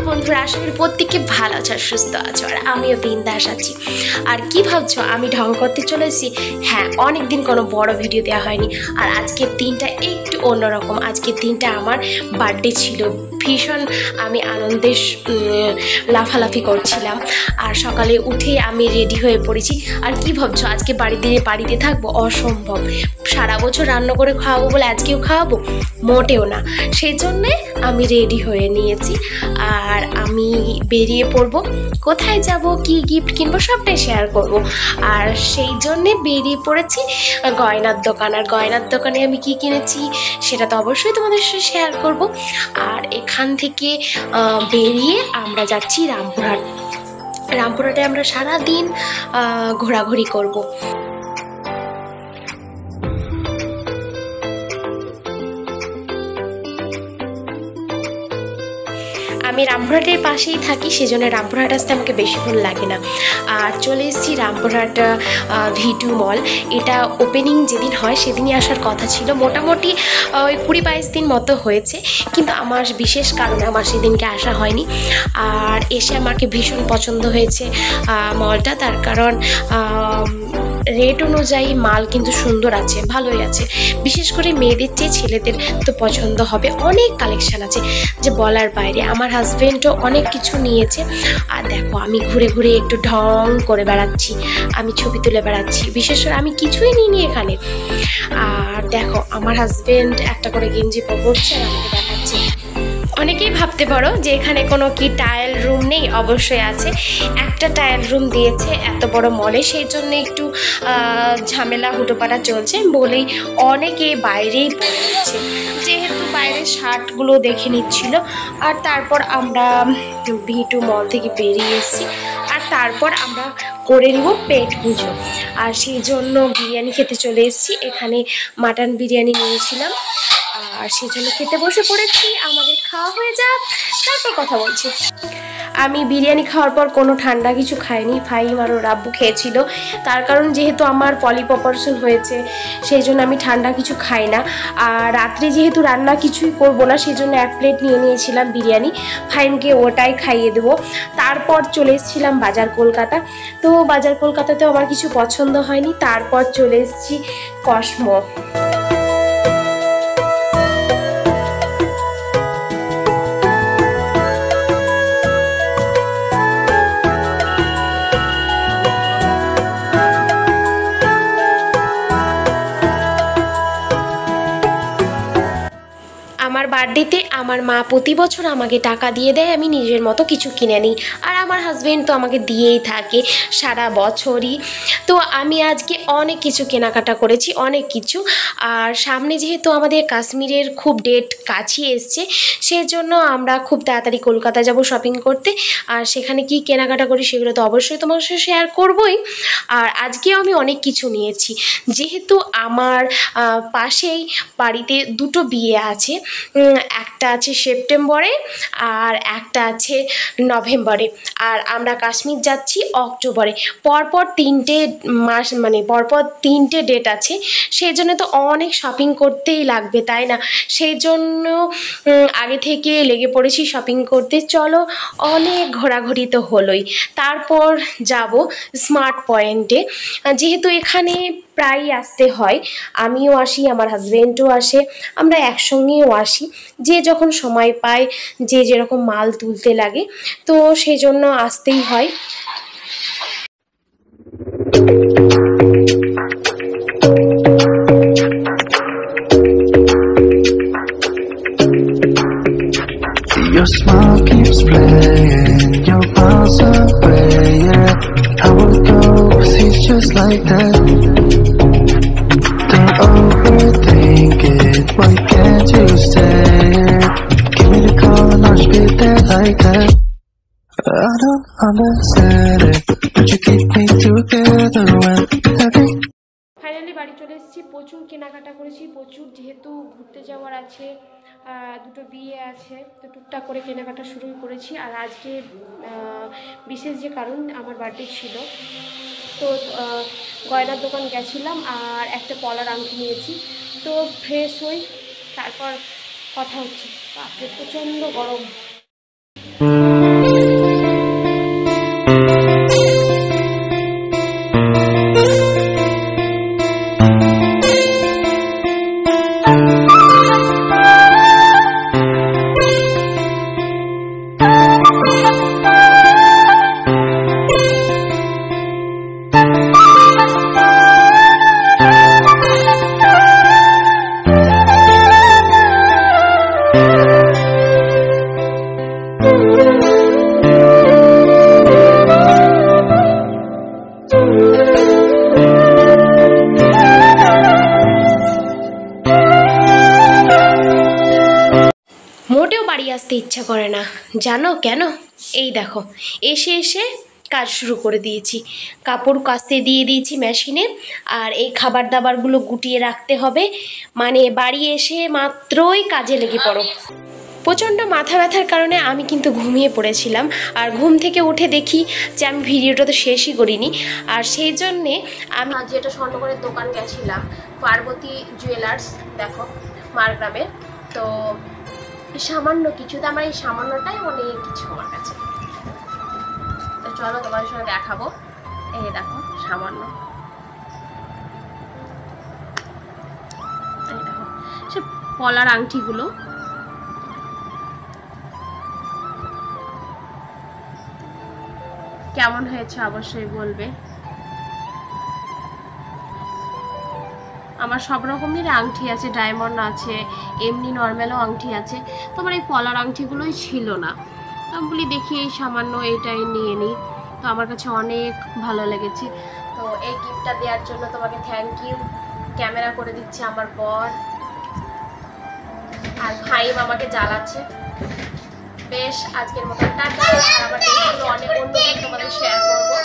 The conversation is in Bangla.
নমস্কার বন্ধুরা, আশা করি প্রত্যেকে ভালো আছো আর সুস্থ আছো, আর আমিও বিন্দাস আছি। আর কি ভাবছো আমি ঢং করতে চলেছি? হ্যাঁ, অনেক দিন কোনো বড় ভিডিও দেওয়া হয়নি। আর আজকের দিনটা একটু অন্যরকম। আজকের দিনটা আমার বার্থডে ছিল। ভীষণ আমি আনন্দে লাফালাফি করছিলাম। আর সকালে উঠে আমি রেডি হয়ে পড়েছি। আর কি ভাবছো আজকে বাড়িতে থাকবো? অসম্ভব। সারা বছর রান্না করে খাওয়াবো বলে আজকেও খাওয়াবো? মোটেও না। সেই জন্যে আমি রেডি হয়ে নিয়েছি আর আমি বেরিয়ে পড়ব। কোথায় যাব, কি গিফট কিনবো সবটাই শেয়ার করব। আর সেই জন্যে বেরিয়ে পড়েছি গয়নার দোকান। আর গয়নার দোকানে আমি কি কিনেছি সেটা তো অবশ্যই তোমাদের সাথে শেয়ার করব। আর এখান থেকে বেরিয়ে আমরা যাচ্ছি রামপুরহাট। রামপুরহাটে আমরা সারাদিন ঘোরাঘুরি করব। আমি রামপুরহাটের পাশেই থাকি, সেজন্য রামপুরহাট আসতে আমাকে বেশিক্ষণ লাগে না। আর চলে এসেছি রামপুরহাট V2 মল। এটা ওপেনিং যেদিন হয় সেদিনই আসার কথা ছিল। মোটামুটি ওই 20-22 দিন মতো হয়েছে, কিন্তু আমার বিশেষ কারণে আমার সেদিনকে আসা হয়নি। আর এসে আমাকে ভীষণ পছন্দ হয়েছে মলটা, তার কারণ রেট অনুযায়ী মাল কিন্তু সুন্দর আছে, ভালোই আছে। বিশেষ করে মেয়েদের চেয়ে ছেলেদের তো পছন্দ হবে। অনেক কালেকশান আছে যে বলার বাইরে। আমার হাজব্যান্ডও অনেক কিছু নিয়েছে। আর দেখো আমি ঘুরে ঘুরে একটু ঢং করে বেড়াচ্ছি, আমি ছবি তুলে বেড়াচ্ছি। বিশেষ করে আমি কিছুই নিইনি এখানে। আর দেখো আমার হাজব্যান্ড একটা করে গেঞ্জি পরছে আর আমাকে দেখাচ্ছে। অনেকেই ভাবতে পারো যে এখানে কোনো কি ট্রায়াল রুম নেই, অবশ্যই আছে। একটা ট্রায়াল রুম দিয়েছে এত বড় মলে, সেই জন্য একটু ঝামেলা হুটোপাটা চলছে বলেই অনেকে বাইরেই পড়ে নিচ্ছে, যেহেতু বাইরের শার্টগুলো দেখে নিচ্ছিল। আর তারপর আমরা V2 মল থেকে বেরিয়ে এসেছি। আর তারপর আমরা করে নিব পেট পুজো। আর সেই জন্য বিরিয়ানি খেতে চলে এসেছি। এখানে মাটন বিরিয়ানি নিয়েছিলাম, আর সেই জন্য খেতে বসে পড়েছি। আমাদের খাওয়া হয়ে যাক, তারপর কথা বলছি। আমি বিরিয়ানি খাওয়ার পর কোনো ঠান্ডা কিছু খাইনি। ফাহিম আর ওর আব্বু খেয়েছিল, তার কারণ যেহেতু আমার পলিপ অপারেশন হয়েছে সেই জন্য আমি ঠান্ডা কিছু খাই না। আর রাত্রে যেহেতু রান্না কিছুই করবো না, সেই জন্য 1 প্লেট নিয়ে নিয়েছিলাম বিরিয়ানি। ফাহিমকে ওটাই খাইয়ে দেবো। তারপর চলে এসেছিলাম বাজার কলকাতা। তো বাজার কলকাতাতেও আমার কিছু পছন্দ হয়নি। তারপর চলে এসেছি কসমো। আমার বার্থডেতে আমার মা প্রতি বছর আমাকে টাকা দিয়ে দেয়, আমি নিজের মতো কিছু কিনে নিই। আর আমার হাজব্যান্ড তো আমাকে দিয়েই থাকে সারা বছরই। তো আমি আজকে অনেক কিছু কেনাকাটা করেছি, অনেক কিছু। আর সামনে যেহেতু আমাদের কাশ্মীরের খুব ডেট কাছে এসছে, সেই জন্য আমরা খুব তাড়াতাড়ি কলকাতা যাব শপিং করতে। আর সেখানে কি কেনাকাটা করি সেগুলো তো অবশ্যই তোমার সাথে শেয়ার করবই। আর আজকেও আমি অনেক কিছু নিয়েছি, যেহেতু আমার পাশেই বাড়িতে দুটো বিয়ে আছে। একটা আছে সেপ্টেম্বরে আর একটা আছে নভেম্বরে। আর আমরা কাশ্মীর যাচ্ছি অক্টোবরে। পরপর 3টে মাস, মানে পরপর 3টে ডেট আছে। সেই জন্য তো অনেক শপিং করতেই লাগবে, তাই না? সেই জন্য আগে থেকে লেগে পড়েছি শপিং করতে। চলো, অনেক ঘোরাঘুরি তো হলোই। তারপর যাব স্মার্ট পয়েন্টে, যেহেতু এখানে প্রায়ই আসতে হয়। আমিও আসি, আমার হাজব্যান্ডও আসে, আমরা একসঙ্গেও আসি। যে যখন সময় পায়, যে যেরকম মাল তুলতে লাগে, তো সেই জন্য আসতেই হয়। Your smile keeps playing, your miles away, yeah. I would go overseas just like that. Don't overthink it, why can't you say it? Give me the call and I'll just be there like that. I don't understand it, but you keep me together when every finally বাড়ি চলে এসেছি। প্রচুর কেনাকাটা করেছি, প্রচুর, যেহেতু ঘুরতে যাওয়ার আছে, দুটো বিয়ে আছে, তো টুকটাক করে কেনাকাটা শুরুই করেছি। আর আজকে বিশেষ যে কারণ আমার বার্থডে ছিল, তো গয়নার দোকান গেছিলাম আর একটা পলার আংটি নিয়েছি। তো ফ্রেশ হই, তারপর কথা হচ্ছে। বাপরে প্রচণ্ড গরম। ইচ্ছা করে না, জানো কেন? এই দেখো, এসে এসে কাজ শুরু করে দিয়েছি, কাপড় কাচতে দিয়ে দিয়েছি মেশিনে, আর এই খাবার দাবারগুলো গুটিয়ে রাখতে হবে। মানে বাড়ি এসে মাত্রই কাজে লেগে পড়ো। প্রচণ্ড মাথা ব্যথার কারণে আমি কিন্তু ঘুমিয়ে পড়েছিলাম, আর ঘুম থেকে উঠে দেখি যে আমি ভিডিওটা তো শেষই করিনি। আর সেই জন্যে আমি যেটা স্বর্ণকরের দোকান গেছিলাম, পার্বতী জুয়েলার্স, দেখো মারগ্রামের। তো সামান্য কিছুতে আমার এই সামান্যটাই অনেক কিছু আমার কাছে। তো চলো তোমাদের সঙ্গে দেখাবো। এই দেখো সামান্য, এই দেখো সে পলার আংটিগুলো। কেমন হয়েছে অবশ্যই বলবে। আমার সব রকমের আংটি আছে, ডায়মন্ড আছে, এমনি নর্মালও আংটি আছে। তোমার এই পলার আংটিগুলোই ছিল না, আমি বলি দেখি এই সামান্য এইটাই নিয়ে নিই। তো আমার কাছে অনেক ভালো লেগেছে। তো এই গিফটটা দেওয়ার জন্য তোমাকে থ্যাংক ইউ। ক্যামেরা করে দিচ্ছে আমার বর, আর ফাইম আমাকে জ্বালাচ্ছে। বেশ, আজকের মতো টাটা। আর আমার অনেক অন্য তোমাদের শেয়ার করবো।